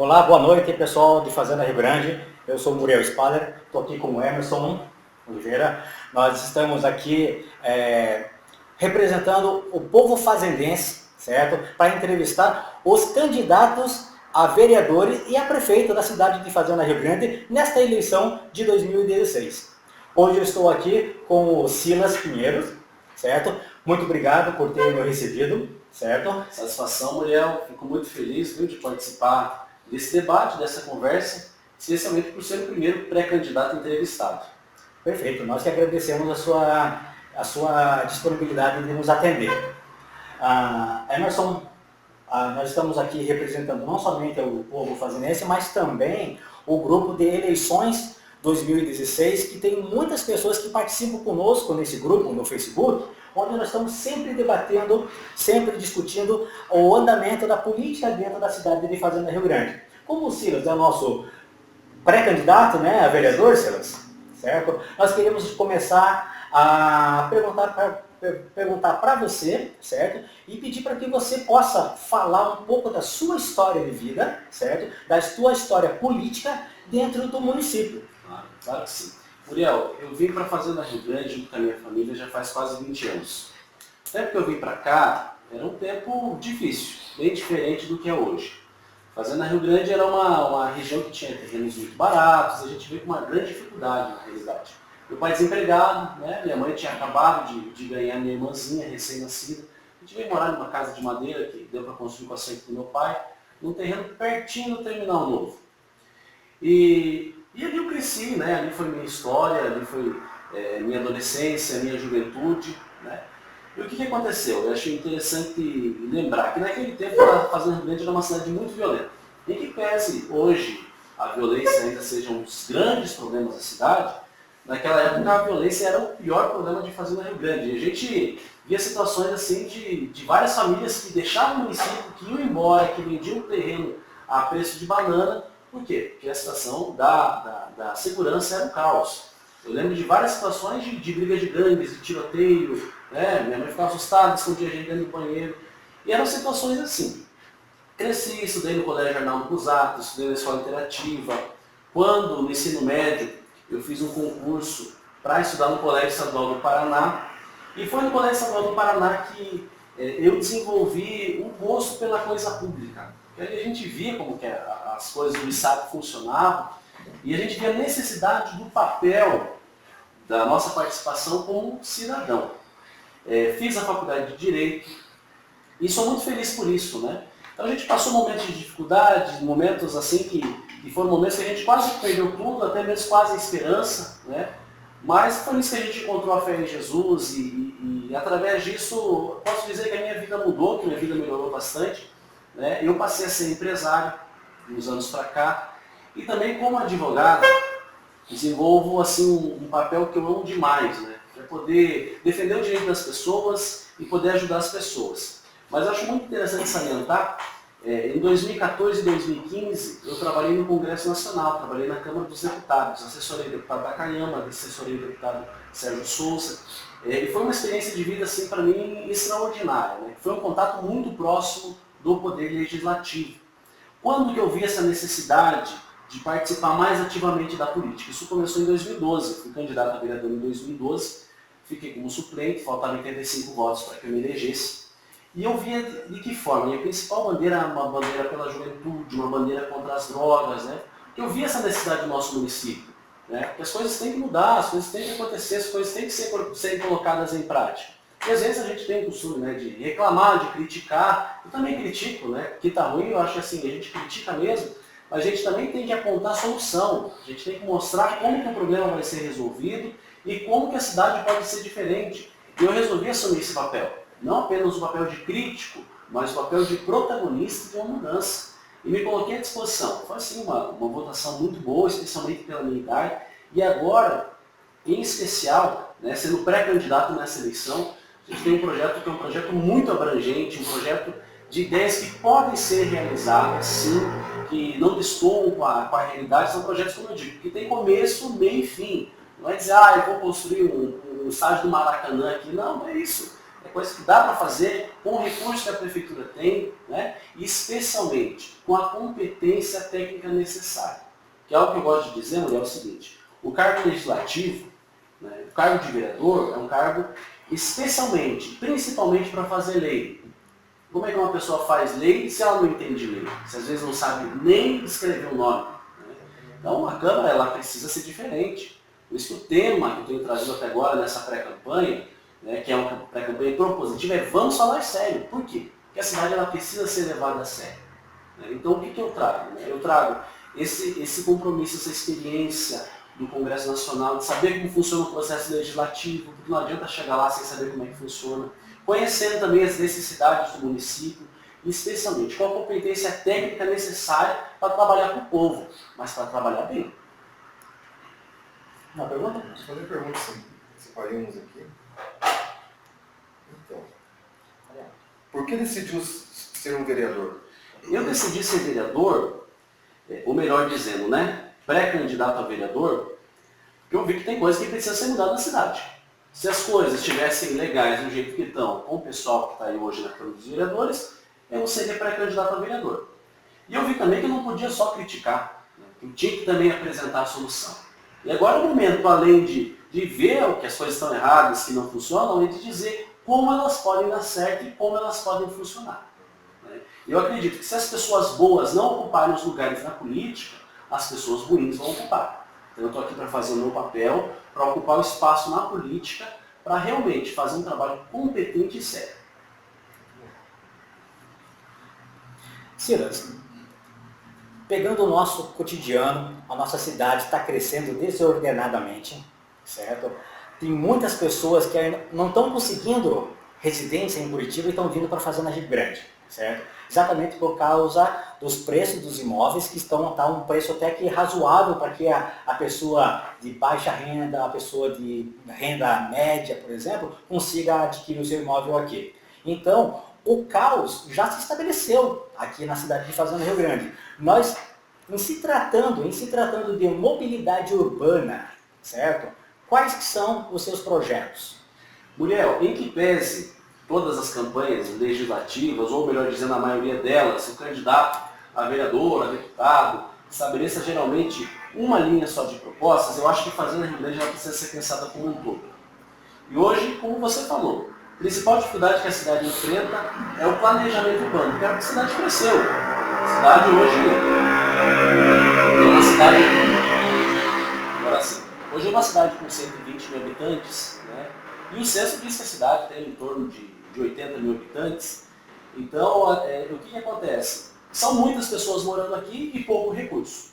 Olá, boa noite pessoal de Fazenda Rio Grande. Eu sou o Muriel Spaller, estou aqui com o Emerson Oliveira. Nós estamos aqui representando o povo fazendense, certo? Para entrevistar os candidatos a vereadores e a prefeito da cidade de Fazenda Rio Grande nesta eleição de 2016. Hoje eu estou aqui com o Silas Pinheiros, certo? Muito obrigado por ter me recebido, certo? Satisfação, Muriel. Fico muito feliz, viu, de participar desse debate, dessa conversa, especialmente por ser o primeiro pré-candidato entrevistado. Perfeito. Nós que agradecemos a sua disponibilidade de nos atender. Emerson, nós estamos aqui representando não somente o povo fazendense, mas também o grupo de eleições 2016, que tem muitas pessoas que participam conosco nesse grupo no Facebook, onde nós estamos sempre debatendo, sempre discutindo o andamento da política dentro da cidade de Fazenda Rio Grande. Como o Silas é o nosso pré-candidato, né, a vereador, Silas, certo? Nós queremos começar a perguntar para você, certo? E pedir para que você possa falar um pouco da sua história de vida, certo? Da sua história política dentro do município. Claro que sim. Muriel, eu vim para a Fazenda Rio Grande junto com a minha família já faz quase 20 anos. O tempo que eu vim para cá era um tempo difícil, bem diferente do que é hoje. Fazenda Rio Grande era uma região que tinha terrenos muito baratos, a gente veio com uma grande dificuldade na realidade. Meu pai desempregado, né? Minha mãe tinha acabado de ganhar minha irmãzinha recém-nascida. A gente veio morar numa casa de madeira que deu para construir com a assento do meu pai, num terreno pertinho do Terminal Novo. E ali eu cresci, né? Ali foi minha história, ali foi minha adolescência, minha juventude, né? E o que aconteceu? Eu achei interessante lembrar que naquele tempo a Fazenda Rio Grande era uma cidade muito violenta. Em que pese hoje a violência ainda seja um dos grandes problemas da cidade, naquela época a violência era o pior problema de Fazenda Rio Grande. E a gente via situações assim de várias famílias que deixavam o município, que iam embora, que vendiam o terreno a preço de banana. Por quê? Porque a situação da segurança era um caos. Eu lembro de várias situações de briga de gangues, de tiroteio, né? Minha mãe ficava assustada, escondia a gente dentro do banheiro. E eram situações assim. Cresci, estudei no Colégio Arnaldo Cusato, estudei na Escola Interativa. Quando, no ensino médio, eu fiz um concurso para estudar no Colégio Estadual do Paraná. E foi no Colégio Estadual do Paraná que eu desenvolvi um gosto pela coisa pública. E aí a gente via como que as coisas do Estado funcionavam e a gente via a necessidade do papel da nossa participação como cidadão. Fiz a faculdade de Direito e sou muito feliz por isso, né? Então a gente passou momentos de dificuldade, momentos assim que foram momentos que a gente quase perdeu tudo, até mesmo quase a esperança, né? Mas foi isso que a gente encontrou a fé em Jesus e através disso posso dizer que a minha vida mudou, que a minha vida melhorou bastante, né? Eu passei a ser empresário uns anos para cá e também como advogado desenvolvo assim um papel que eu amo demais, né? Para poder defender o direito das pessoas e poder ajudar as pessoas. Mas eu acho muito interessante salientar, em 2014 e 2015 eu trabalhei no Congresso Nacional, trabalhei na Câmara dos Deputados, assessorei o deputado Takayama, assessorei o deputado Sérgio Souza, e foi uma experiência de vida assim para mim extraordinária, né? Foi um contato muito próximo do Poder Legislativo. Quando que eu vi essa necessidade de participar mais ativamente da política? Isso começou em 2012, fui candidato a vereador em 2012, fiquei como suplente, faltavam 85 votos para que eu me elegesse. E eu via de que forma? Minha principal bandeira era uma bandeira pela juventude, uma bandeira contra as drogas, né? Eu via essa necessidade do nosso município, né? Porque as coisas têm que mudar, as coisas têm que acontecer, as coisas têm que ser colocadas em prática. E às vezes a gente tem o costume, né, de reclamar, de criticar. Eu também critico, né? Que está ruim, eu acho que assim, a gente critica mesmo, mas a gente também tem que apontar a solução. A gente tem que mostrar como que o problema vai ser resolvido e como que a cidade pode ser diferente. E eu resolvi assumir esse papel. Não apenas o papel de crítico, mas o papel de protagonista de uma mudança. E me coloquei à disposição. Foi assim uma votação muito boa, especialmente pela minha idade. E agora, em especial, né, sendo pré-candidato nessa eleição, a gente tem um projeto que é um projeto muito abrangente, um projeto de ideias que podem ser realizadas, sim, que não destoam com a realidade, são projetos, como eu digo, que tem começo, meio e fim. Não é dizer, eu vou construir um estádio do Maracanã aqui. Não, não é isso. É coisa que dá para fazer com o recurso que a prefeitura tem, né? E especialmente com a competência técnica necessária. Que é algo que eu gosto de dizer, mulher, é o seguinte, o cargo legislativo, né, o cargo de vereador é um cargo especialmente, principalmente para fazer lei. Como é que uma pessoa faz lei se ela não entende lei? Se às vezes não sabe nem escrever o nome. Né? Então a Câmara ela precisa ser diferente. Por isso que o tema que eu tenho trazido até agora nessa pré-campanha, né, que é uma pré-campanha propositiva, é vamos falar sério. Por quê? Porque a cidade ela precisa ser levada a sério. Né? Então o que eu trago? Né? Eu trago esse compromisso, essa experiência do Congresso Nacional, de saber como funciona o processo legislativo, porque não adianta chegar lá sem saber como é que funciona, conhecendo também as necessidades do município, e especialmente qual a competência técnica necessária para trabalhar com o povo, mas para trabalhar bem. Uma pergunta? Vou fazer perguntas, sim. Separei uns aqui. Então, por que decidiu ser um vereador? Eu decidi ser vereador, ou melhor dizendo, né, pré-candidato a vereador, porque eu vi que tem coisas que precisam ser mudadas na cidade. Se as coisas estivessem legais do jeito que estão, com o pessoal que está aí hoje na Câmara dos Vereadores, eu não seria pré-candidato a vereador. E eu vi também que eu não podia só criticar, né, que eu tinha que também apresentar a solução. E agora é o momento, além de ver o que as coisas estão erradas, que não funcionam, é de dizer como elas podem dar certo e como elas podem funcionar. Né? Eu acredito que se as pessoas boas não ocuparem os lugares na política, as pessoas ruins vão ocupar. Então eu estou aqui para fazer o meu papel, para ocupar o espaço na política, para realmente fazer um trabalho competente e sério. Silas, pegando o nosso cotidiano, a nossa cidade está crescendo desordenadamente, certo? Tem muitas pessoas que ainda não estão conseguindo residência em Curitiba e estão vindo para a Fazenda Rio Grande, certo? Exatamente por causa dos preços dos imóveis que estão a um preço até que razoável para que a pessoa de baixa renda, a pessoa de renda média, por exemplo, consiga adquirir o seu imóvel aqui. Então, o caos já se estabeleceu aqui na cidade de Fazenda Rio Grande. Nós, em se tratando de mobilidade urbana, certo? Quais que são os seus projetos? Muriel, em que pese todas as campanhas legislativas, ou melhor dizendo, a maioria delas, o candidato a vereador, a deputado, estabeleça geralmente uma linha só de propostas, eu acho que Fazenda Rio Grande já precisa ser pensada como um todo. E hoje, como você falou, a principal dificuldade que a cidade enfrenta é o planejamento urbano, porque a cidade cresceu. A cidade hoje é uma cidade... Agora sim. Hoje é uma cidade com 120 mil habitantes, né? E o censo diz que a cidade tem em torno de 80 mil habitantes. Então, o que acontece? São muitas pessoas morando aqui e pouco recurso.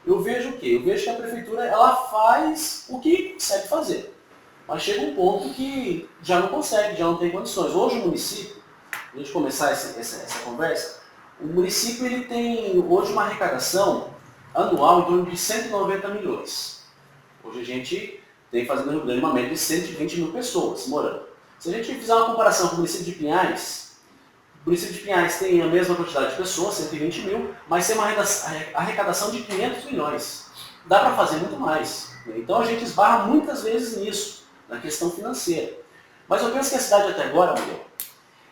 Eu vejo o quê? Eu vejo que a prefeitura ela faz o que consegue fazer. Mas chega um ponto que já não consegue, já não tem condições. Hoje o município, a gente começar essa conversa, o município ele tem hoje uma arrecadação anual em torno de 190 milhões. Hoje a gente tem Fazenda Rio Grande uma média de 120 mil pessoas morando. Se a gente fizer uma comparação com o município de Pinhais, o município de Pinhais tem a mesma quantidade de pessoas, 120 mil, mas tem uma arrecadação de 500 milhões. Dá para fazer muito mais. Então a gente esbarra muitas vezes nisso, na questão financeira. Mas eu penso que a cidade até agora, Miguel,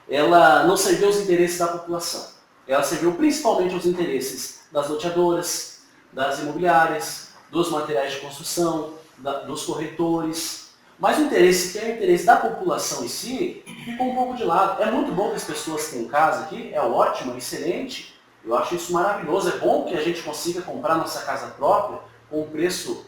ela não serviu os interesses da população. Ela serviu principalmente os interesses das loteadoras, das imobiliárias, dos materiais de construção, dos corretores. Mas o interesse, que é o interesse da população em si, ficou um pouco de lado. É muito bom que as pessoas tenham casa aqui, é ótimo, é excelente. Eu acho isso maravilhoso. É bom que a gente consiga comprar nossa casa própria com um preço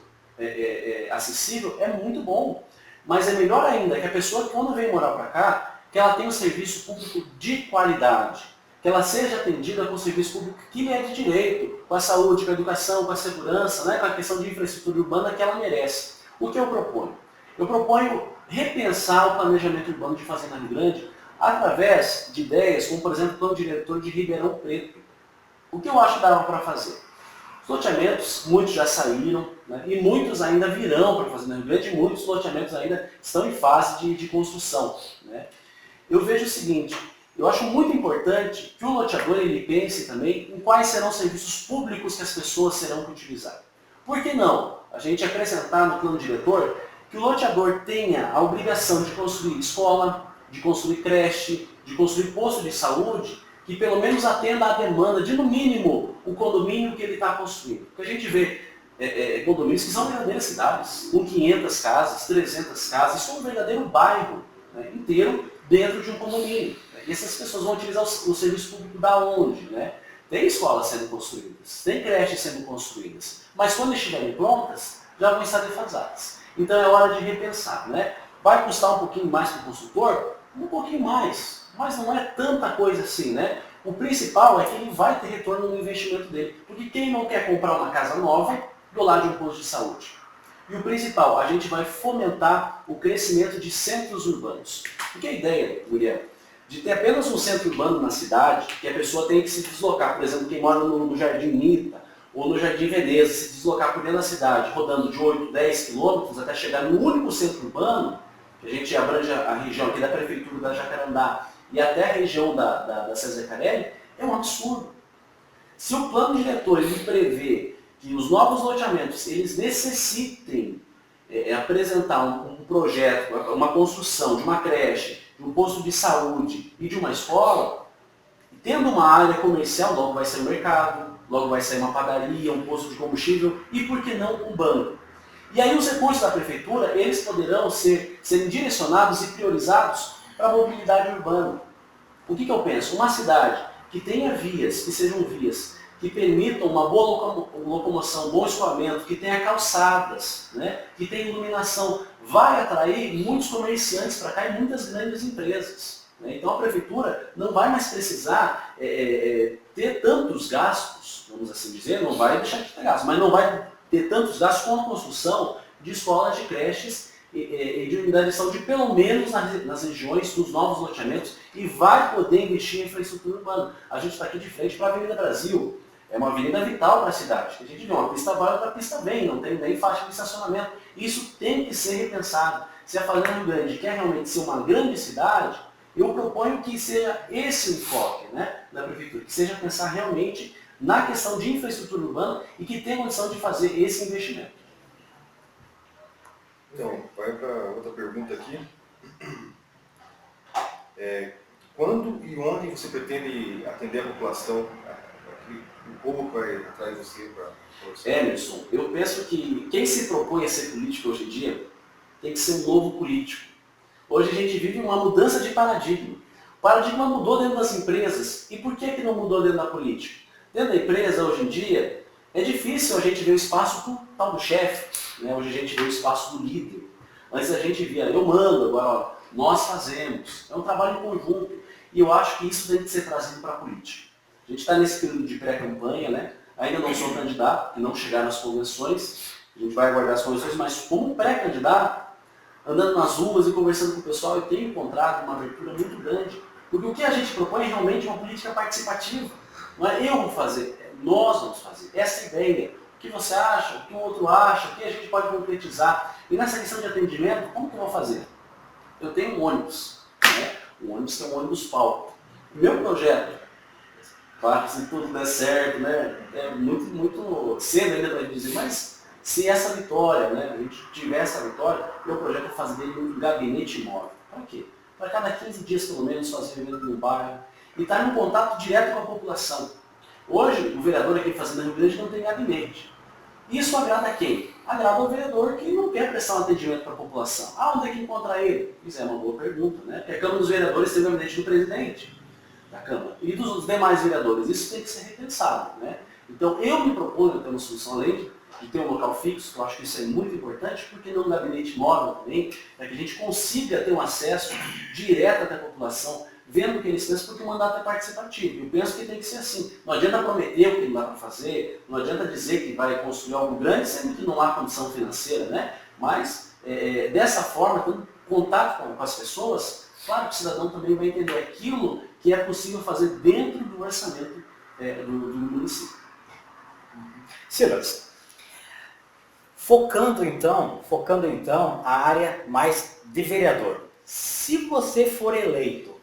acessível, é muito bom. Mas é melhor ainda que a pessoa, quando vem morar para cá, que ela tenha um serviço público de qualidade, que ela seja atendida com o serviço público que lhe é de direito, com a saúde, com a educação, com a segurança, né, com a questão de infraestrutura urbana que ela merece. O que eu proponho? Eu proponho repensar o planejamento urbano de Fazenda Rio Grande através de ideias como, por exemplo, o plano diretor de Ribeirão Preto. O que eu acho que dava para fazer? Os loteamentos, muitos já saíram, né, e muitos ainda virão para Fazenda Rio Grande, e muitos loteamentos ainda estão em fase de construção. Né. Eu vejo o seguinte, eu acho muito importante que o loteador ele pense também em quais serão os serviços públicos que as pessoas serão que utilizar. Por que não a gente acrescentar no plano diretor que o loteador tenha a obrigação de construir escola, de construir creche, de construir posto de saúde, que pelo menos atenda à demanda de, no mínimo, o condomínio que ele está construindo. Porque a gente vê condomínios que são verdadeiras cidades, com 500 casas, 300 casas, isso é um verdadeiro bairro, né, inteiro dentro de um condomínio. E essas pessoas vão utilizar o serviço público da onde? Né? Tem escolas sendo construídas, tem creches sendo construídas, mas quando estiverem prontas, já vão estar defasadas. Então é hora de repensar. Né? Vai custar um pouquinho mais para o consultor? Um pouquinho mais, mas não é tanta coisa assim. Né? O principal é que ele vai ter retorno no investimento dele, porque quem não quer comprar uma casa nova do lado de um posto de saúde? E o principal, a gente vai fomentar o crescimento de centros urbanos. Porque a ideia, Muriel, de ter apenas um centro urbano na cidade, que a pessoa tem que se deslocar, por exemplo, quem mora no Jardim Nita ou no Jardim Veneza, se deslocar por dentro da cidade, rodando de 8, 10 quilômetros até chegar no único centro urbano, que a gente abrange a região aqui da Prefeitura da Jacarandá e até a região da César Carelli, é um absurdo. Se o plano diretor ele prevê que os novos loteamentos eles necessitem apresentar um projeto, uma construção de uma creche, de um posto de saúde e de uma escola, tendo uma área comercial, logo vai sair um mercado, logo vai sair uma padaria, um posto de combustível e, por que não, um banco. E aí os recursos da prefeitura, eles poderão serem direcionados e priorizados para a mobilidade urbana. O que eu penso? Uma cidade que tenha vias, que sejam vias, que permitam uma boa locomoção, bom escoamento, que tenha calçadas, né, que tenha iluminação, vai atrair muitos comerciantes para cá e muitas grandes empresas. Né? Então a prefeitura não vai mais precisar ter tantos gastos, vamos assim dizer, não vai deixar de ter gastos, mas não vai ter tantos gastos com a construção de escolas, de creches e de unidades de saúde, pelo menos nas regiões, nos novos loteamentos, e vai poder investir em infraestrutura urbana. A gente está aqui de frente para a Avenida Brasil. É uma avenida vital para a cidade. A gente vê uma pista vai, outra pista vem, não tem nem faixa de estacionamento. Isso tem que ser repensado. Se a Fazenda Rio Grande quer realmente ser uma grande cidade, eu proponho que seja esse o enfoque, né, da prefeitura, que seja pensar realmente na questão de infraestrutura urbana e que tenha condição de fazer esse investimento. Então, vai para outra pergunta aqui. Quando e onde você pretende atender a população? O povo vai atrás de você para você? Emerson, eu penso que quem se propõe a ser político hoje em dia tem que ser um novo político. Hoje a gente vive uma mudança de paradigma. O paradigma mudou dentro das empresas. E por que não mudou dentro da política? Dentro da empresa, hoje em dia, é difícil a gente ver o espaço do tal do chefe. Né? Hoje a gente vê o espaço do líder. Antes a gente via, eu mando, agora ó, nós fazemos. É um trabalho em conjunto. E eu acho que isso tem que ser trazido para a política. A gente está nesse período de pré-campanha, né? Ainda não sou candidato, que não chegaram as convenções. A gente vai aguardar as convenções, mas como pré-candidato, andando nas ruas e conversando com o pessoal, eu tenho encontrado uma abertura muito grande. Porque o que a gente propõe é realmente uma política participativa. Não é eu vou fazer, é nós vamos fazer. Essa ideia. O que você acha, o que o outro acha, o que a gente pode concretizar. E nessa questão de atendimento, como que eu vou fazer? Eu tenho um ônibus, né? Um ônibus que é um ônibus palco. Meu projeto, claro que se tudo der certo, né? É muito cedo ainda para dizer, mas se essa vitória, né? A gente tiver essa vitória, meu projeto é fazer dele um gabinete móvel. Para quê? Para cada 15 dias pelo menos fazer evento no bairro e estar em contato direto com a população. Hoje, o vereador aqui fazendo Rio Grande não tem gabinete. Isso agrada a quem? Agrada ao vereador que não quer prestar um atendimento para a população. Ah, onde é que encontra ele? Isso é uma boa pergunta, né? Porque a Câmara dos Vereadores tem o gabinete do presidente da Câmara e dos demais vereadores. Isso tem que ser repensado, né? Então, eu me proponho ter uma solução além de ter um local fixo, que eu acho que isso é muito importante, porque não um gabinete móvel também, para que a gente consiga ter um acesso direto até a população, vendo o que eles pensam, porque o mandato é participativo. Eu penso que tem que ser assim. Não adianta prometer o que não dá para fazer, não adianta dizer que vai construir algo grande, sendo que não há condição financeira, né? Mas, dessa forma, tendo contato com as pessoas, claro que o cidadão também vai entender aquilo que é possível fazer dentro do orçamento do município. Silas, focando então a área mais de vereador. Se você for eleito,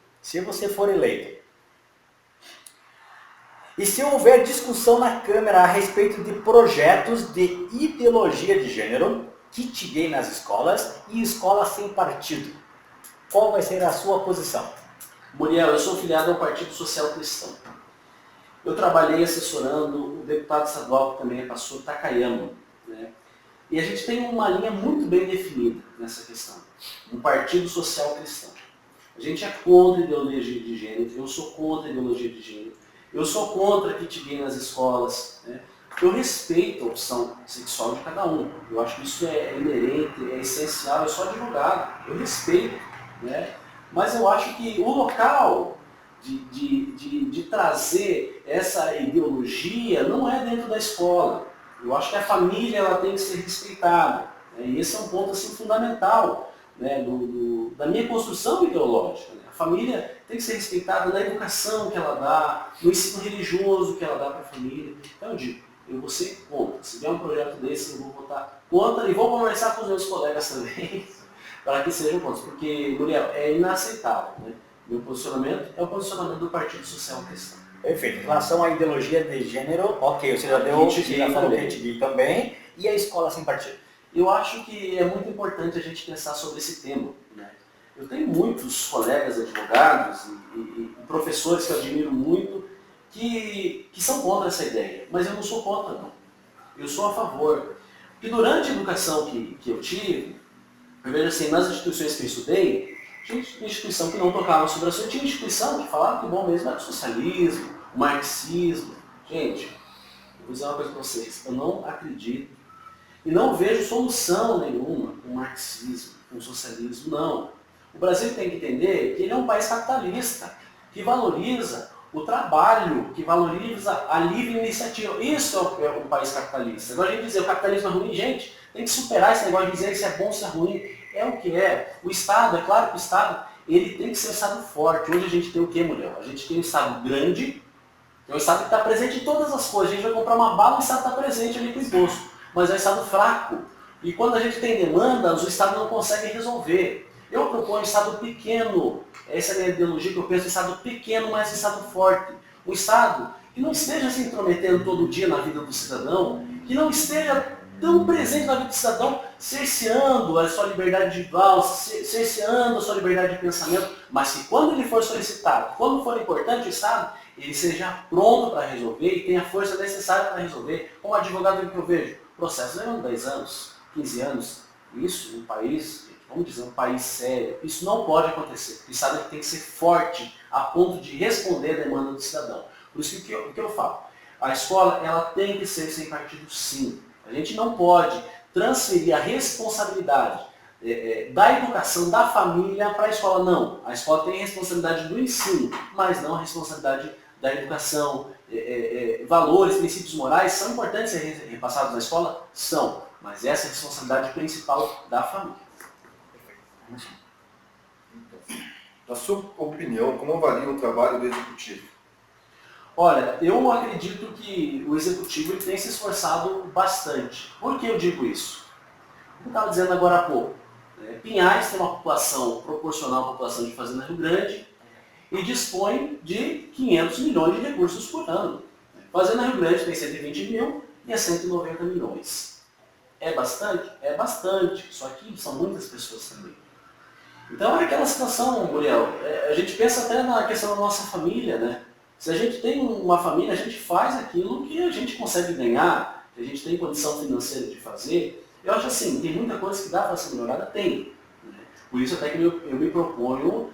e se houver discussão na Câmara a respeito de projetos de ideologia de gênero, kit gay nas escolas e escola sem partido, qual vai ser a sua posição? Muriel, eu sou filiado ao Partido Social Cristão. Eu trabalhei assessorando o deputado estadual, que também é pastor, Takayama, né? E a gente tem uma linha muito bem definida nessa questão. Um Partido Social Cristão. A gente é contra a ideologia de gênero, eu sou contra a ideologia de gênero, eu sou contra kit gay nas escolas, né? Eu respeito a opção sexual de cada um. Eu acho que isso é inerente, é essencial, eu sou advogado, eu respeito, né? Mas eu acho que o local de trazer essa ideologia não é dentro da escola. Eu acho que a família ela tem que ser respeitada, né? E esse é um ponto assim, fundamental, né, da minha construção ideológica. Né? A família tem que ser respeitada na educação que ela dá, no ensino religioso que ela dá para a família. Então eu digo, eu vou ser contra. Se vier um projeto desse, eu vou votar contra e vou conversar com os meus colegas também para que sejam contra. Porque, Muriel, é inaceitável. Né? Meu posicionamento é o posicionamento do Partido Social Cristão. Perfeito. Em relação à ideologia de gênero, ok, você já falou kit gay também, e a escola sem partido? Eu acho que é muito importante a gente pensar sobre esse tema. Né? Eu tenho muitos colegas advogados e professores que eu admiro muito que são contra essa ideia, mas eu não sou contra, não. Eu sou a favor. Porque durante a educação que eu tive, eu vejo assim, nas instituições que eu estudei, tinha instituição que não tocava sobre assunto, tinha instituição que falava que o bom mesmo era o socialismo, o marxismo. Gente, eu vou dizer uma coisa para vocês, eu não acredito e não vejo solução nenhuma com o marxismo, com o socialismo, não. O Brasil tem que entender que ele é um país capitalista, que valoriza o trabalho, que valoriza a livre iniciativa. Isso é um país capitalista. Agora a gente dizer que o capitalismo é ruim, gente, tem que superar esse negócio de dizer se é bom ou se é ruim. É o que é. O Estado, é claro que o Estado, ele tem que ser um Estado forte. Hoje a gente tem o quê, mulher? A gente tem um Estado grande, é um Estado que está presente em todas as coisas. A gente vai comprar uma bala, o Estado está presente ali com o imposto. Mas é um Estado fraco. E quando a gente tem demandas, o Estado não consegue resolver. Eu proponho um Estado pequeno. Essa é a minha ideologia que eu penso, um Estado pequeno, mas um Estado forte. Um Estado que não esteja se intrometendo todo dia na vida do cidadão, que não esteja tão presente na vida do cidadão, cerceando a sua liberdade individual, cerceando a sua liberdade de pensamento, mas que quando ele for solicitado, quando for importante o Estado, ele seja pronto para resolver e tenha a força necessária para resolver. Como advogado que eu vejo, processos levam 10 anos, 15 anos. Isso, um país, vamos dizer, um país sério, isso não pode acontecer. O Estado tem que ser forte a ponto de responder a demanda do cidadão. Por isso que o que eu falo, a escola ela tem que ser sem partido, sim. A gente não pode transferir a responsabilidade da educação da família para a escola. Não. A escola tem a responsabilidade do ensino, mas não a responsabilidade da educação. Valores, princípios morais são importantes ser repassados na escola? São. Mas essa é a responsabilidade principal da família. Então, na sua opinião, como avalia o trabalho do executivo? Olha, eu acredito que o executivo ele tem se esforçado bastante. Por que eu digo isso? Como eu estava dizendo agora há pouco, Pinhais tem uma população proporcional à população de Fazenda Rio Grande e dispõe de 500 milhões de recursos por ano. Fazenda Rio Grande tem 120 mil e é 190 milhões. É bastante? É bastante. Só que são muitas pessoas também. Então é aquela situação, Muriel, a gente pensa até na questão da nossa família, né? Se a gente tem uma família, a gente faz aquilo que a gente consegue ganhar, que a gente tem condição financeira de fazer. Eu acho assim, tem muita coisa que dá para ser melhorada? Tem. Né? Por isso até que eu me proponho,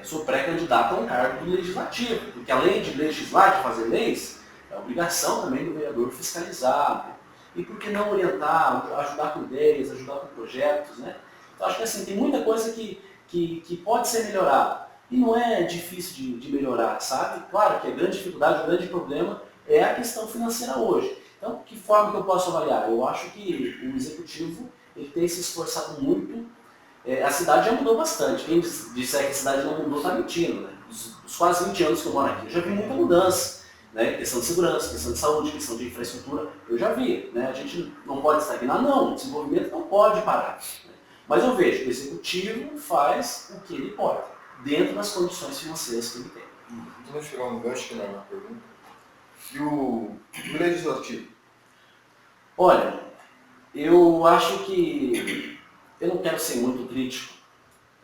sou pré-candidato a um cargo legislativo, porque além de legislar, de fazer leis, é obrigação também do vereador fiscalizar. Né? E por que não orientar, ajudar com ideias, ajudar com projetos, né? Então acho que assim, tem muita coisa que pode ser melhorada. E não é difícil de melhorar, sabe? Claro que a grande dificuldade, o grande problema é a questão financeira hoje. Então, que forma que eu posso avaliar? Eu acho que o executivo ele tem se esforçado muito. A cidade já mudou bastante. Quem disser que a cidade não mudou está mentindo. Né? Os quase 20 anos que eu moro aqui, eu já vi muita mudança. Né? Questão de segurança, questão de saúde, questão de infraestrutura, eu já vi. Né? A gente não pode estagnar, não. O desenvolvimento não pode parar. Né? Mas eu vejo que o executivo faz o que ele pode, dentro das condições financeiras que ele tem. Vamos chegar um gancho aqui na pergunta. E o legislativo? Olha, eu acho que eu não quero ser muito crítico,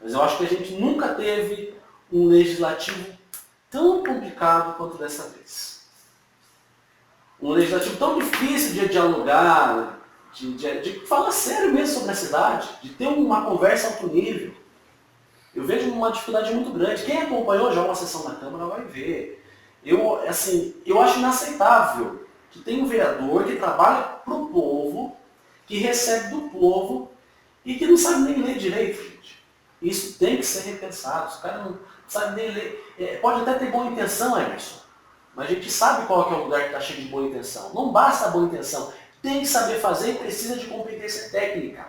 Mas eu acho que a gente nunca teve um legislativo tão complicado quanto dessa vez. Um legislativo tão difícil de dialogar, de falar sério mesmo sobre a cidade, de ter uma conversa alto nível. Eu vejo uma dificuldade muito grande. Quem acompanhou já uma sessão da Câmara vai ver. Eu acho inaceitável que tem um vereador que trabalha para o povo, que recebe do povo e que não sabe nem ler direito, gente. Isso tem que ser repensado. Os caras não sabem nem ler. Pode até ter boa intenção, Emerson, mas a gente sabe qual que é o lugar que está cheio de boa intenção. Não basta a boa intenção. Tem que saber fazer e precisa de competência técnica.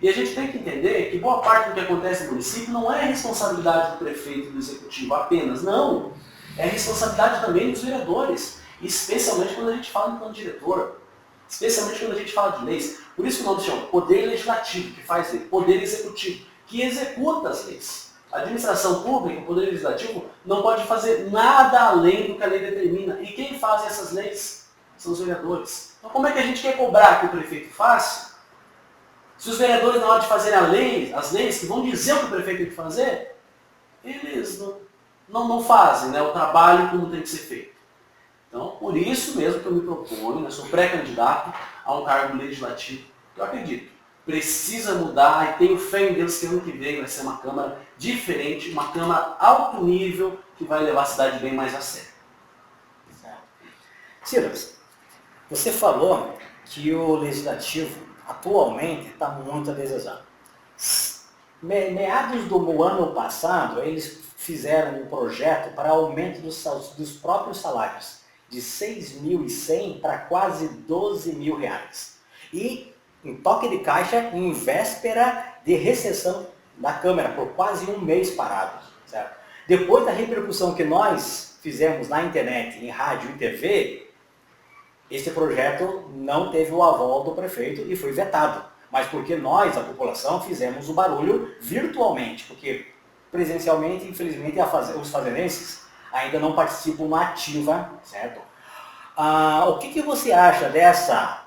E a gente tem que entender que boa parte do que acontece no município não é responsabilidade do prefeito e do executivo apenas, não. É responsabilidade também dos vereadores, especialmente quando a gente fala em plano diretor, especialmente quando a gente fala de leis. Por isso que o nome se chama Poder Legislativo, que faz lei, Poder Executivo, que executa as leis. A administração pública, o Poder Legislativo, não pode fazer nada além do que a lei determina. E quem faz essas leis são os vereadores. Então como é que a gente quer cobrar que o prefeito faça? Se os vereadores, na hora de fazerem as leis que vão dizer o que o prefeito tem que fazer, eles não fazem, né, o trabalho como tem que ser feito. Então, por isso mesmo que eu me proponho, né, sou pré-candidato a um cargo legislativo, que eu acredito, precisa mudar e tenho fé em Deus que ano que vem vai ser uma Câmara diferente, uma Câmara alto nível, que vai levar a cidade bem mais a sério. Silas, você falou que o Legislativo atualmente está muito a desejar. Meados do ano passado, eles fizeram um projeto para aumento dos próprios salários, de 6.100 para quase 12 mil reais. E em toque de caixa, em véspera de recessão da Câmara, por quase um mês parado. Certo? Depois da repercussão que nós fizemos na internet, em rádio e TV, esse projeto não teve o aval do prefeito e foi vetado. Mas porque nós, a população, fizemos o barulho virtualmente, porque presencialmente, infelizmente, os fazendeenses ainda não participam na ativa, certo? O que você acha dessa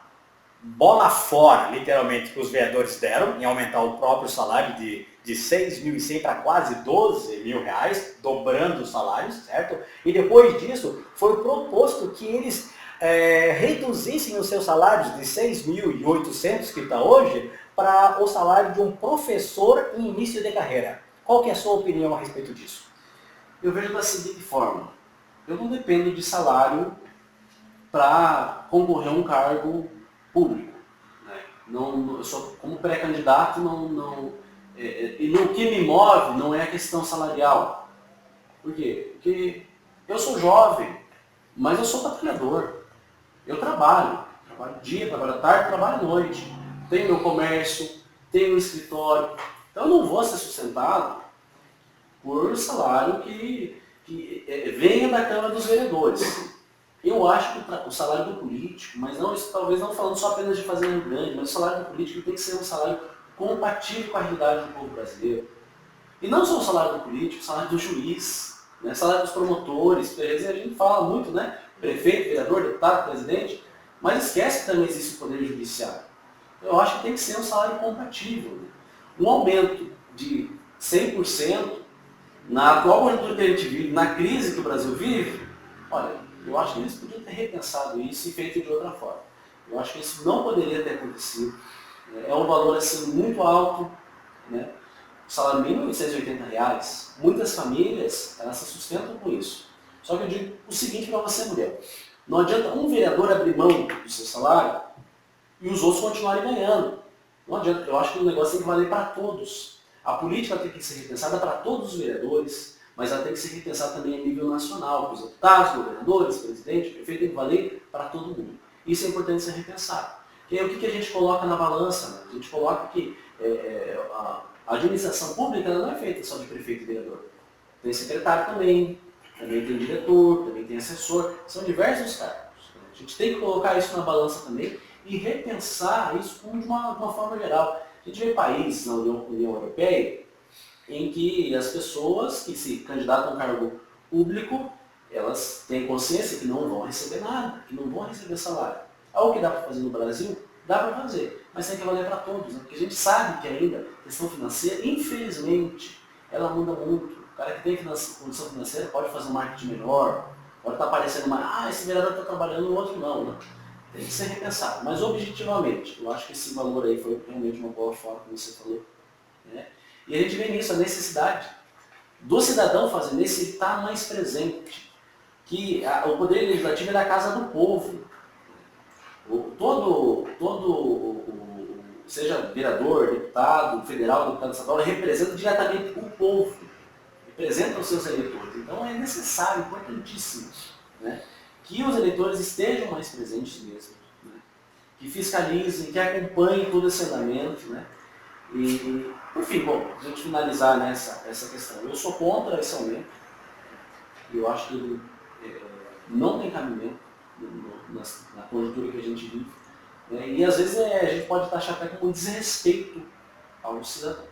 bola fora, literalmente, que os vereadores deram, em aumentar o próprio salário de 6.100 para quase 12 mil reais, dobrando os salários, certo? E depois disso, foi proposto que eles reduzissem os seus salários de 6.800, que está hoje, para o salário de um professor em início de carreira. Qual que é a sua opinião a respeito disso? Eu vejo da seguinte forma, eu não dependo de salário para concorrer a um cargo público. Né? Eu sou, como pré-candidato, e o que me move não é a questão salarial. Por quê? Porque eu sou jovem, mas eu sou batalhador. Eu trabalho dia, trabalho à tarde, trabalho à noite. Tenho meu comércio, tenho meu escritório. Então eu não vou ser sustentado por salário que venha da Câmara dos Vereadores. Eu acho que o salário do político, mas não, isso, talvez não falando só apenas de fazer um grande, mas o salário do político tem que ser um salário compatível com a realidade do povo brasileiro. E não só o salário do político, o salário do juiz, né, o salário dos promotores, porque a gente fala muito, né? Prefeito, vereador, deputado, presidente, mas esquece que também existe o poder judiciário. Eu acho que tem que ser um salário compatível. Né? Um aumento de 100% na atual conjuntura que a gente vive, na crise que o Brasil vive, olha, eu acho que eles podiam ter repensado isso e feito de outra forma. Eu acho que isso não poderia ter acontecido. É um valor assim, muito alto. Né? O salário mínimo é R$880. Muitas famílias elas se sustentam com isso. Só que eu digo o seguinte para você, Muriel. Não adianta um vereador abrir mão do seu salário e os outros continuarem ganhando. Não adianta. Eu acho que o negócio tem que valer para todos. A política tem que ser repensada para todos os vereadores, mas ela tem que ser repensada também a nível nacional. Para os deputados, governadores, presidente, prefeito, tem que valer para todo mundo. Isso é importante ser repensado. E aí o que a gente coloca na balança? Né? A gente coloca que a administração pública não é feita só de prefeito e vereador. Tem secretário também tem diretor, também tem assessor, são diversos cargos. A gente tem que colocar isso na balança também e repensar isso como de uma forma geral. A gente vê países na União Europeia em que as pessoas que se candidatam a um cargo público, elas têm consciência que não vão receber nada, que não vão receber salário. Algo que dá para fazer no Brasil, Dá para fazer, mas tem que valer para todos, né? Porque a gente sabe que ainda a questão financeira, infelizmente, ela muda muito. O cara que tem condição financeira pode fazer um marketing melhor, pode estar aparecendo mais, esse vereador está trabalhando, o outro não, né? Tem que ser repensado. Mas objetivamente, eu acho que esse valor aí foi realmente uma boa forma, como você falou. Né? E a gente vê nisso a necessidade do cidadão fazendo isso, ele está mais presente. Que o poder legislativo é da casa do povo. Seja vereador, deputado, federal, deputado estadual, representa diretamente o povo, representa os seus eleitores. Então é necessário, importantíssimo, né, que os eleitores estejam mais presentes mesmo, né, que fiscalizem, que acompanhem todo esse andamento. Né, e, por fim, bom, a gente finalizar nessa essa questão. Eu sou contra esse aumento, eu acho que ele não tem cabimento na conjuntura que a gente vive. Né? E às vezes a gente pode taxar até como desrespeito ao cidadão.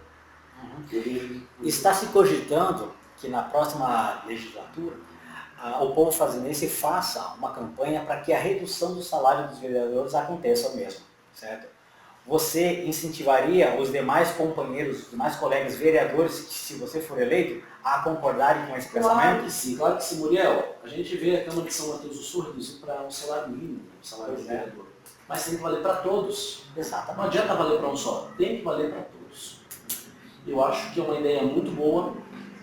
Está se cogitando que na próxima legislatura o povo fazendense faça uma campanha para que a redução do salário dos vereadores aconteça mesmo, certo? Você incentivaria os demais companheiros, os demais colegas vereadores, que, se você for eleito, a concordarem com esse pensamento? Claro que sim, Muriel. A gente vê a Câmara de São Mateus do Sul reduzir para um salário mínimo, um salário de vereador. Mas tem que valer para todos. Exatamente. Não adianta valer para um só, tem que valer para todos. Eu acho que é uma ideia muito boa.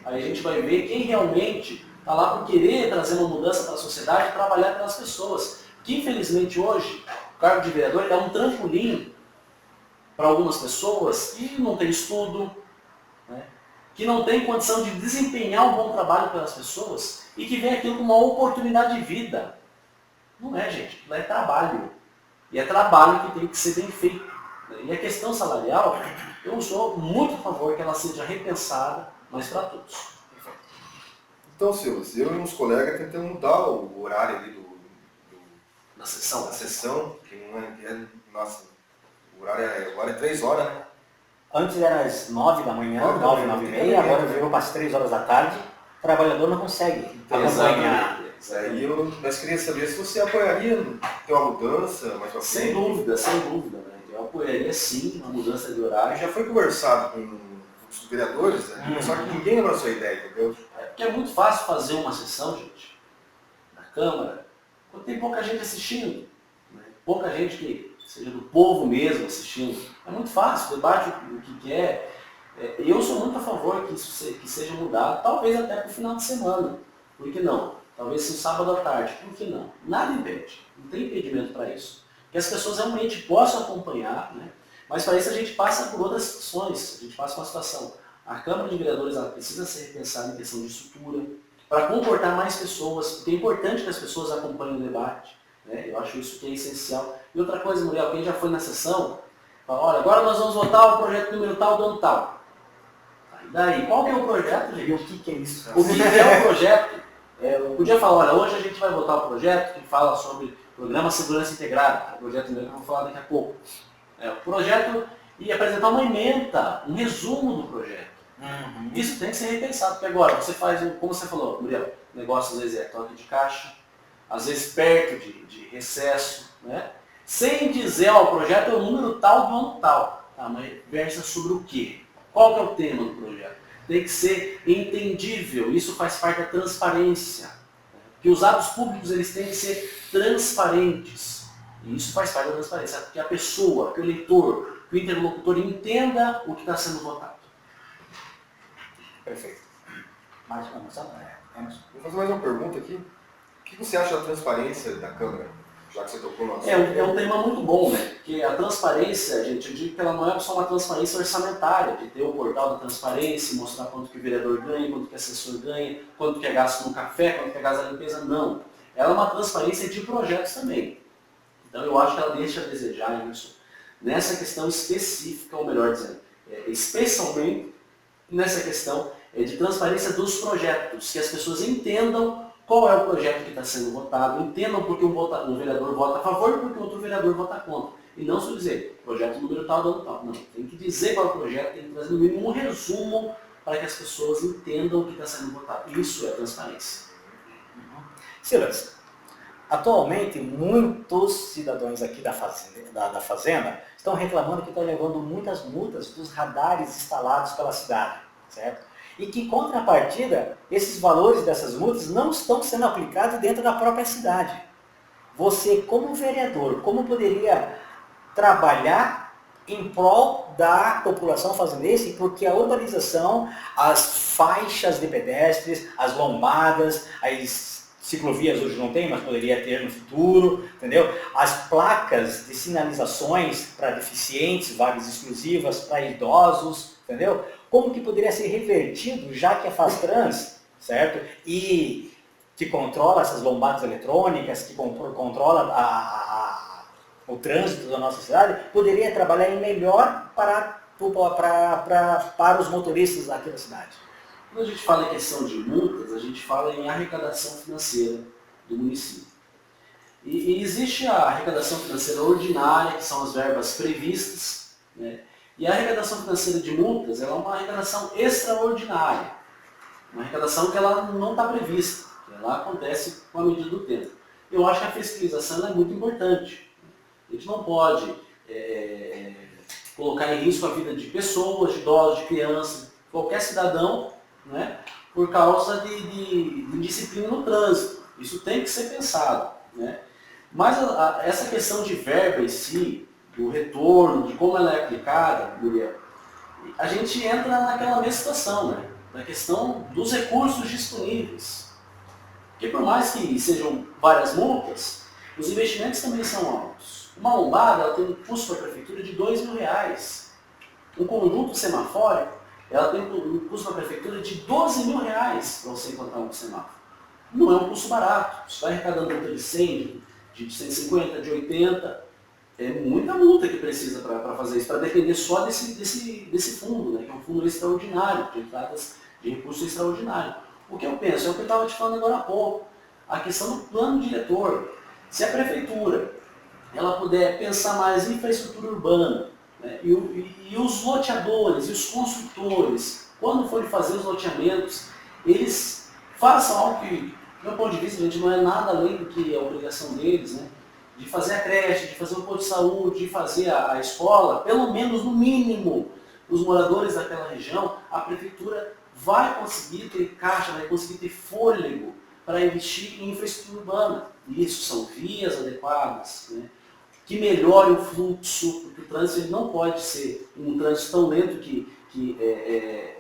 Aí a gente vai ver quem realmente está lá por querer trazer uma mudança para a sociedade e trabalhar pelas pessoas. Que infelizmente hoje, o cargo de vereador é um trampolim para algumas pessoas que não têm estudo, né, que não têm condição de desempenhar um bom trabalho pelas pessoas e que vê aquilo como uma oportunidade de vida. Não é, gente, aquilo é trabalho. E é trabalho que tem que ser bem feito. Né? E a questão salarial, eu sou muito a favor que ela seja repensada, mas para todos. Então, Silas, eu e uns colegas tentamos mudar o horário ali Da sessão. da sessão, que não é, nossa, o horário agora é 3 horas, né? Antes era às 9 da manhã, 9 9 e meia, agora virou para as 3 horas da tarde. O trabalhador não consegue acompanhar. Aí nós queríamos saber se você apoiaria ter uma mudança mais pra frente. Sem dúvida, sem dúvida. Né? Eu apoiaria sim uma mudança de horário. Já foi conversado com os vereadores, né? Só que ninguém abraçou a ideia, entendeu? É porque é muito fácil fazer uma sessão, gente, na Câmara, quando tem pouca gente assistindo. Né? Pouca gente que seja do povo mesmo assistindo. É muito fácil, debate o que quer. Eu sou muito a favor que isso que seja mudado, talvez até para o final de semana. Por que não? Talvez no sábado à tarde. Por que não? Nada impede. Não tem impedimento para isso. Que as pessoas realmente possam acompanhar, né? Mas para isso a gente passa por outras situações. A gente passa por uma situação. A Câmara de Vereadores ela precisa ser repensada em questão de estrutura, para comportar mais pessoas, porque é importante que as pessoas acompanhem o debate. Né? Eu acho isso que é essencial. E outra coisa, Muriel, quem já foi na sessão, fala, olha, agora nós vamos votar o projeto número tal, do ano tal. E daí, qual que é o projeto, gente? E o que é isso? O que é o projeto? Eu podia falar, olha, hoje a gente vai votar o projeto que fala sobre Programa Segurança Integrada, o projeto que eu vou falar daqui a pouco. O projeto ia apresentar uma ementa, um resumo do projeto. Uhum. Isso tem que ser repensado, porque agora você faz, como você falou, Muriel, negócio às vezes é toque de caixa, às vezes perto de recesso, né? Sem dizer, ó, o projeto é o número tal do ano tal. Tá, mas versa sobre o quê? Qual que é o tema do projeto? Tem que ser entendível, isso faz parte da transparência. Que os atos públicos eles têm que ser transparentes. E isso faz parte da transparência, que a pessoa, que o leitor, que o interlocutor entenda o que está sendo votado. Perfeito. Mais uma moção? Vou fazer mais uma pergunta aqui. O que você acha da transparência da Câmara? Já que você tocou no assunto. É um tema muito bom, né? Porque a transparência, gente, eu digo que ela não é só uma transparência orçamentária, de ter o portal da transparência, mostrar quanto que o vereador ganha, quanto que o assessor ganha, quanto que é gasto no café, quanto que é gasto na limpeza, não. Ela é uma transparência de projetos também. Então eu acho que ela deixa a desejar isso. Nessa questão específica, ou melhor dizendo, especialmente nessa questão de transparência dos projetos, que as pessoas entendam qual é o projeto que está sendo votado, entendam porque um vereador vota a favor e porque o outro vereador vota contra. E não só dizer, projeto número tal, do ano tal. Não, tem que dizer qual é o projeto, tem que trazer no mínimo um resumo para que as pessoas entendam o que está sendo votado. Isso é transparência. Silas, Atualmente, muitos cidadãos aqui da fazenda estão reclamando que estão levando muitas multas dos radares instalados pela cidade, certo? E que, em contrapartida, esses valores dessas multas não estão sendo aplicados dentro da própria cidade. Você, como vereador, como poderia trabalhar em prol da população fazendense, porque a urbanização, as faixas de pedestres, as lombadas, as ciclovias hoje não tem, mas poderia ter no futuro, entendeu? As placas de sinalizações para deficientes, vagas exclusivas para idosos, entendeu? Como que poderia ser revertido, já que a Faztrans, certo? E que controla essas lombadas eletrônicas, que controla o trânsito da nossa cidade, poderia trabalhar em melhor para os motoristas aqui da cidade. Quando a gente fala em questão de multas, a gente fala em arrecadação financeira do município. E existe a arrecadação financeira ordinária, que são as verbas previstas, né? E a arrecadação financeira de multas ela é uma arrecadação extraordinária, uma arrecadação que ela não está prevista, que ela acontece com a medida do tempo. Eu acho que a fiscalização é muito importante. A gente não pode colocar em risco a vida de pessoas, de idosos, de crianças, qualquer cidadão, né, por causa de disciplina no trânsito. Isso tem que ser pensado, né? Mas essa questão de verba em si, do retorno, de como ela é aplicada, Muriel, a gente entra naquela mesma situação, né? Na questão dos recursos disponíveis. Porque por mais que sejam várias multas, os investimentos também são altos. Uma lombada ela tem um custo para a prefeitura de R$2.000. Um conjunto semafórico ela tem um custo para a prefeitura de R$12.000 para você encontrar um semáforo. Não é um custo barato. Você vai arrecadando multa de 100, de 150, de 80. É muita multa que precisa para fazer isso, para depender só desse fundo, né, que é um fundo extraordinário, de entradas de recurso extraordinário. O que eu penso, é o que eu estava te falando agora há pouco, a questão do plano diretor. Se a prefeitura ela puder pensar mais em infraestrutura urbana, né, e os loteadores e os construtores, quando forem fazer os loteamentos, eles façam algo que, do meu ponto de vista, gente, não é nada além do que a obrigação deles, né, de fazer a creche, de fazer o posto de saúde, de fazer a escola, pelo menos no mínimo, os moradores daquela região, a prefeitura vai conseguir ter caixa, vai conseguir ter fôlego para investir em infraestrutura urbana. Isso são vias adequadas, né, que melhore o fluxo, porque o trânsito ele não pode ser um trânsito tão lento que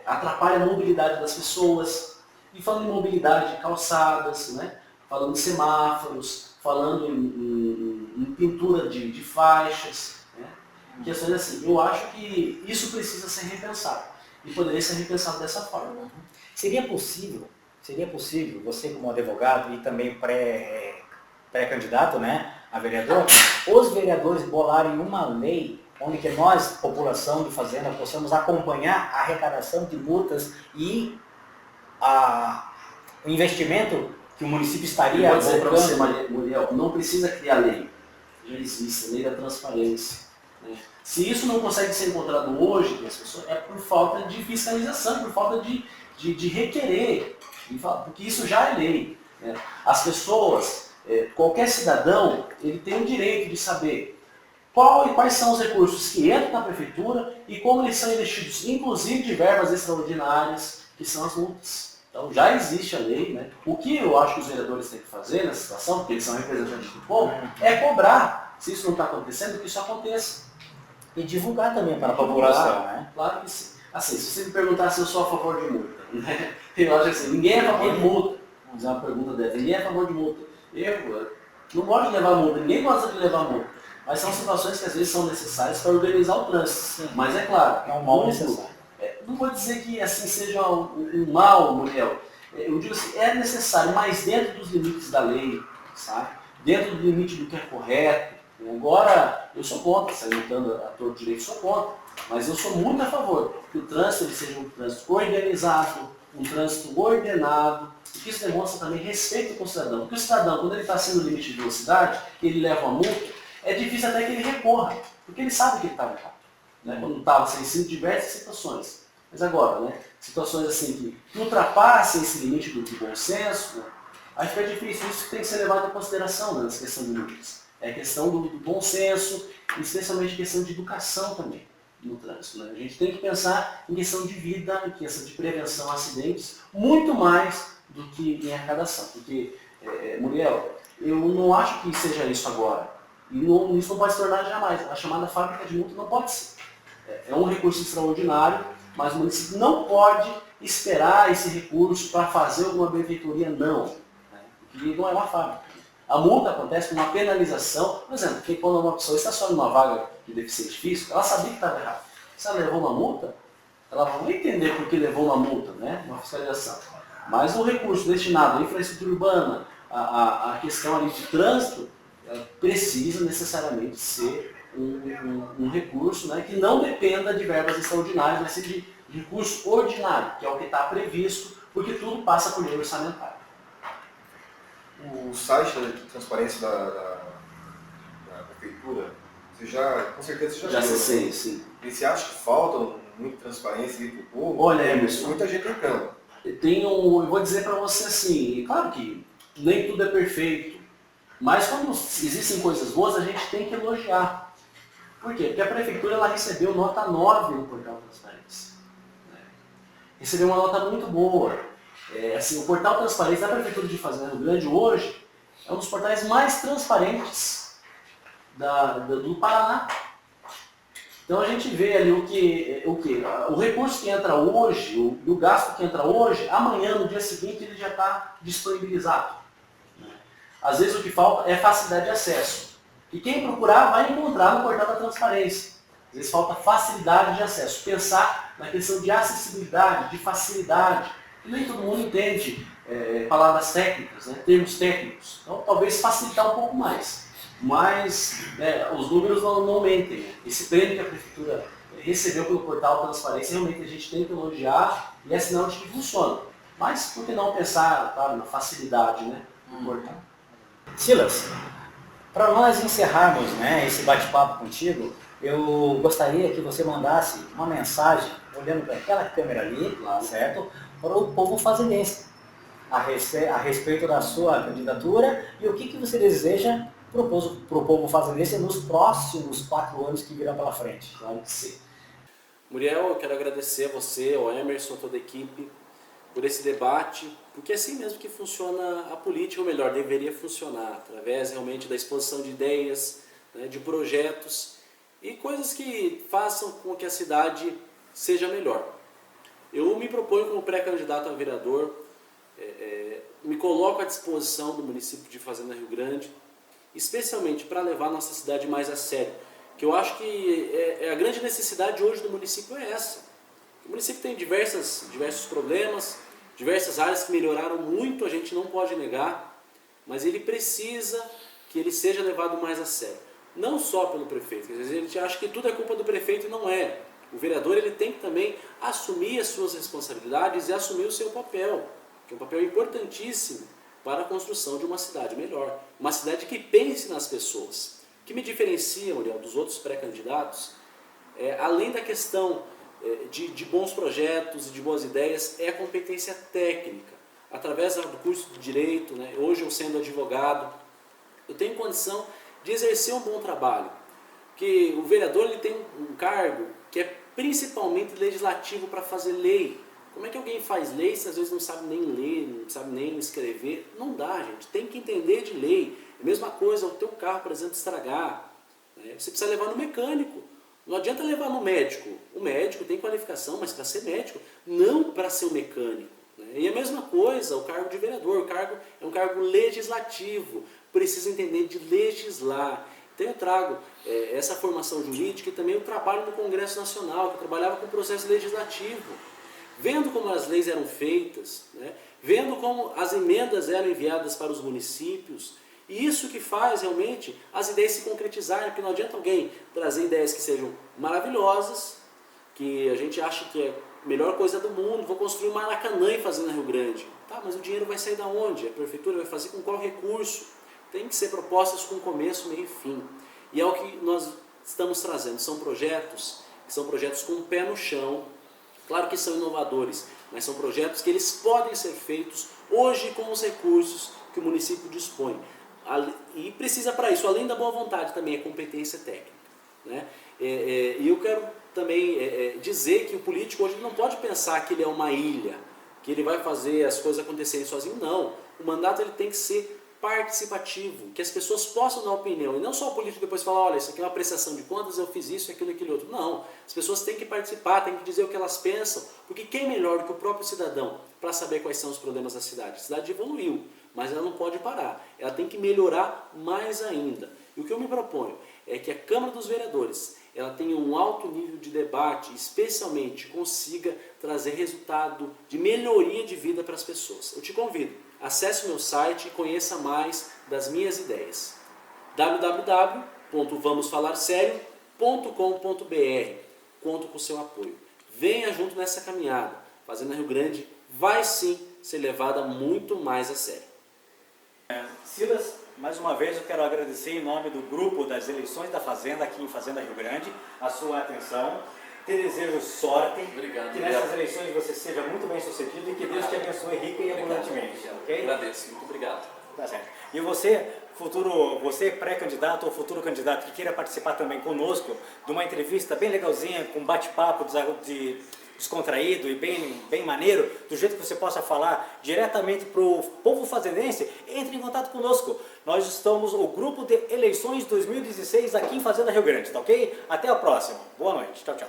atrapalhe a mobilidade das pessoas. E falando em mobilidade de calçadas, né, falando em semáforos, falando em pintura de faixas, né, questões assim. Eu acho que isso precisa ser repensado e poderia ser repensado dessa forma. Seria possível, você como advogado e também pré-candidato, né, a vereador, os vereadores bolarem uma lei onde que nós, população de fazenda, possamos acompanhar a arrecadação de multas e o investimento que o município estaria Eu vou dizer para você, Muriel, não precisa criar lei. Já existe a lei da transparência, né? Se isso não consegue ser encontrado hoje pelas pessoas, é por falta de fiscalização, por falta de requerer, porque isso já é lei, né? As pessoas, qualquer cidadão, ele tem o direito de saber quais são os recursos que entram na prefeitura e como eles são investidos, inclusive de verbas extraordinárias, que são as multas. Então já existe a lei, né? O que eu acho que os vereadores têm que fazer nessa situação, porque eles são representantes do povo, é cobrar, se isso não está acontecendo, que isso aconteça. E divulgar também para a população, né? Claro que sim. Assim, se você me perguntar se eu sou a favor de multa, né? Eu acho assim, ninguém é a favor de multa. Vamos fazer uma pergunta dessa, ninguém é a favor de multa. Eu não gosto de levar multa, ninguém gosta de levar multa. Mas são situações que às vezes são necessárias para organizar o trânsito. Sim. Mas é claro, é um mal necessário. Não vou dizer que assim seja um mal, Muriel. Eu digo assim, é necessário, mas dentro dos limites da lei, sabe? Dentro do limite do que é correto. Agora, eu sou contra, sair lutando a todo direito, sou contra. Mas eu sou muito a favor que o trânsito ele seja um trânsito organizado, um trânsito ordenado, e que isso demonstra também respeito com o cidadão. Porque o cidadão, quando ele está sendo no limite de velocidade, ele leva uma multa, é difícil até que ele recorra, porque ele sabe que ele estava errado. Né? Quando estava sensível em diversas situações. Mas agora, né, situações assim que ultrapassem esse limite do bom senso, né, aí fica difícil. Isso tem que ser levado em consideração nessa questão de multas. É questão do bom senso, especialmente questão de educação também no trânsito. Né? A gente tem que pensar em questão de vida, em questão de prevenção a acidentes, muito mais do que em arrecadação. Porque, Muriel, eu não acho que seja isso agora. E isso não pode se tornar jamais. A chamada fábrica de multa não pode ser. É um recurso extraordinário, mas o município não pode esperar esse recurso para fazer alguma benfeitoria, não. Né? Porque não é uma fábrica. A multa acontece com uma penalização. Por exemplo, porque quando uma pessoa estaciona numa vaga de deficiente físico, ela sabia que estava errado. Se ela levou uma multa, ela vai entender por que levou uma multa, né? Uma fiscalização. Mas o recurso destinado à infraestrutura urbana, a questão ali de trânsito, precisa necessariamente ser um recurso, né, que não dependa de verbas extraordinárias, mas sim de recurso ordinário, que é o que está previsto, porque tudo passa por lei orçamentária. O site de transparência da prefeitura, com certeza você já viu, acessei, né? sim. E você acha que falta muita transparência ali para o povo? Olha, Emerson, muita gente reclama. Eu vou dizer para você assim, claro que nem tudo é perfeito, mas quando existem coisas boas, a gente tem que elogiar. Por quê? Porque a prefeitura ela recebeu nota 9 no portal Transparência. Recebeu uma nota muito boa. Assim, o portal Transparência da Prefeitura de Fazenda Rio Grande hoje é um dos portais mais transparentes do Paraná. Então a gente vê ali o recurso que entra hoje, o gasto que entra hoje, amanhã, no dia seguinte, ele já está disponibilizado. Às vezes o que falta é facilidade de acesso. E quem procurar vai encontrar no portal da transparência. Às vezes falta facilidade de acesso. Pensar na questão de acessibilidade, de facilidade. E nem todo mundo entende palavras técnicas, né, termos técnicos. Então talvez facilitar um pouco mais. Mas os números não mentem. Esse prêmio que a Prefeitura recebeu pelo portal Transparência, realmente a gente tem que elogiar e é sinal de que funciona. Mas por que não pensar, claro, na facilidade, né, do portal? Silas, para nós encerrarmos, né, esse bate-papo contigo, eu gostaria que você mandasse uma mensagem, olhando para aquela câmera ali, certo? Para o povo fazendense, a respeito da sua candidatura e o que você deseja para o povo fazendense nos próximos 4 anos que virão pela frente. Claro que sim. Muriel, eu quero agradecer a você, ao Emerson, a toda a equipe, por esse debate, porque é assim mesmo que funciona a política, ou melhor, deveria funcionar, através realmente da exposição de ideias, né, de projetos e coisas que façam com que a cidade seja melhor. Eu me proponho como pré-candidato a vereador, me coloco à disposição do município de Fazenda Rio Grande, especialmente para levar a nossa cidade mais a sério, que eu acho que a grande necessidade hoje do município é essa. O município tem diversos problemas, diversas áreas que melhoraram muito, a gente não pode negar, mas ele precisa que ele seja levado mais a sério. Não só pelo prefeito, às vezes a gente acha que tudo é culpa do prefeito e não é. O vereador ele tem que também assumir as suas responsabilidades e assumir o seu papel, que é um papel importantíssimo para a construção de uma cidade melhor. Uma cidade que pense nas pessoas. O que me diferencia, Muriel, dos outros pré-candidatos, além da questão de bons projetos e de boas ideias, é a competência técnica. Através do curso de Direito, né, hoje eu sendo advogado, eu tenho condição de exercer um bom trabalho. Porque o vereador ele tem um cargo que é principalmente legislativo para fazer lei. Como é que alguém faz lei se às vezes não sabe nem ler, não sabe nem escrever? Não dá, gente. Tem que entender de lei. É a mesma coisa, o teu carro, por exemplo, estragar. Né? Você precisa levar no mecânico. Não adianta levar no médico. O médico tem qualificação, mas para ser médico, não para ser o mecânico. Né? E a mesma coisa, o cargo de vereador. O cargo é um cargo legislativo. Precisa entender de legislar. Então eu trago essa formação jurídica e também o trabalho no Congresso Nacional, que eu trabalhava com o processo legislativo. Vendo como as leis eram feitas, né? Vendo como as emendas eram enviadas para os municípios, e isso que faz realmente as ideias se concretizarem, porque não adianta alguém trazer ideias que sejam maravilhosas, que a gente acha que é a melhor coisa do mundo, vou construir um Maracanã em Fazenda Rio Grande. Tá, mas o dinheiro vai sair da onde? A prefeitura vai fazer com qual recurso? Tem que ser propostas com começo, meio e fim. E é o que nós estamos trazendo, são projetos que são projetos com o pé no chão. Claro que são inovadores, mas são projetos que eles podem ser feitos hoje com os recursos que o município dispõe. E precisa para isso, além da boa vontade, também a competência técnica. Né? E eu quero também dizer que o político hoje não pode pensar que ele é uma ilha, que ele vai fazer as coisas acontecerem sozinho. Não, o mandato ele tem que ser participativo, que as pessoas possam dar opinião, e não só o político depois falar, olha, isso aqui é uma prestação de contas, eu fiz isso, aquilo, aquele outro. Não, as pessoas têm que participar, têm que dizer o que elas pensam, porque quem melhor do que o próprio cidadão para saber quais são os problemas da cidade? A cidade evoluiu, mas ela não pode parar, ela tem que melhorar mais ainda. E o que eu me proponho é que a Câmara dos Vereadores ela tenha um alto nível de debate, especialmente consiga trazer resultado de melhoria de vida para as pessoas. Eu te convido, acesse o meu site e conheça mais das minhas ideias. www.vamosfalarserio.com.br. Conto com o seu apoio. Venha junto nessa caminhada. Fazenda Rio Grande vai sim ser levada muito mais a sério. Silas, mais uma vez eu quero agradecer em nome do grupo das eleições da Fazenda aqui em Fazenda Rio Grande a sua atenção. Te desejo sorte, Obrigado, que nessas eleições você seja muito bem sucedido e que Deus te abençoe rica e abundantemente, ok? Agradeço, muito obrigado. Tá certo. E você, você pré-candidato ou futuro candidato que queira participar também conosco de uma entrevista bem legalzinha, com bate-papo descontraído e bem maneiro, do jeito que você possa falar diretamente para o povo fazendense, entre em contato conosco. Nós estamos o grupo de eleições 2016 aqui em Fazenda Rio Grande, tá ok? Até a próxima. Boa noite. Tchau, tchau.